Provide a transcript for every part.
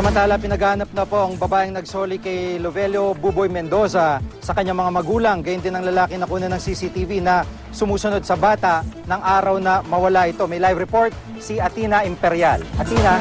Samantala, pinaghanap na po ang babaeng nagsoli kay Lovelio Buboy Mendoza sa kanyang mga magulang. Gayon din ang lalaki na kunan ng CCTV na sumusunod sa bata ng araw na mawala ito. May live report si Athena Imperial. Athena?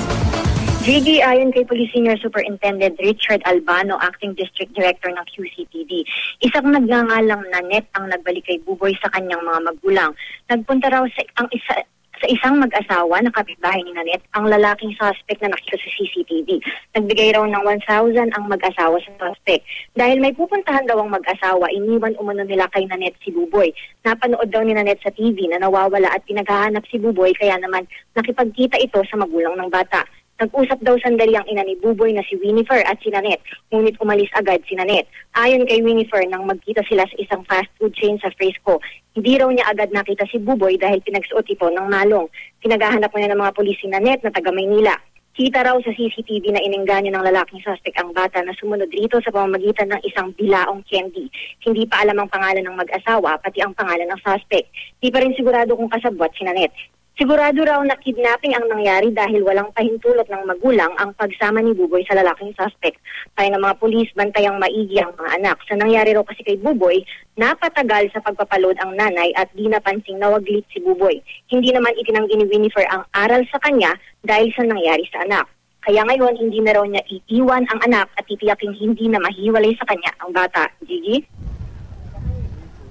JG, ayon kay Police Senior Superintendent Richard Albano, Acting District Director ng QCPD, isang nagngangalang Nanet ang nagbalik kay Buboy sa kanyang mga magulang. Nagpunta raw sa isang mag-asawa na kapitbahay ni Nanet ang lalaking suspect na nakita sa CCTV. Nagbigay raw ng 1,000 ang mag-asawa sa suspect. Dahil may pupuntahan daw ang mag-asawa, iniwan umano nila kay Nanet si Buboy. Napanood daw ni Nanet sa TV na nawawala at pinaghahanap si Buboy, kaya naman nakipagkita ito sa magulang ng bata. Nag-usap daw sandali ang ina ni Buboy na si Winifred at si Nanet, ngunit umalis agad si Nanet. Ayon kay Winifred, nang magkita sila sa isang fast food chain sa Frisco, hindi raw niya agad nakita si Buboy dahil pinagsuot ito ng malong. Pinaghahanap na ng mga pulis si Nanet na taga Maynila. Kita raw sa CCTV na inengganyo ng lalaking suspect ang bata na sumunod rito sa pamamagitan ng isang bilaong candy. Hindi pa alam ang pangalan ng mag-asawa, pati ang pangalan ng suspect. Di pa rin sigurado kung kasabwat si Nanet. Sigurado raw na kidnapping ang nangyari dahil walang pahintulot ng magulang ang pagsama ni Buboy sa lalaking suspect. Kaya ng mga pulis, bantayang maigi ang mga anak. Sa nangyari raw kasi kay Buboy, napatagal sa pagpapaload ang nanay at di napansing nawaglit si Buboy. Hindi naman itinanggi ni Winifred ang aral sa kanya dahil sa nangyari sa anak. Kaya ngayon, hindi na raw niya iiwan ang anak at titiyaking hindi na mahiwalay sa kanya ang bata. Gigi?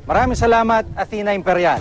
Maraming salamat, Athena Imperial.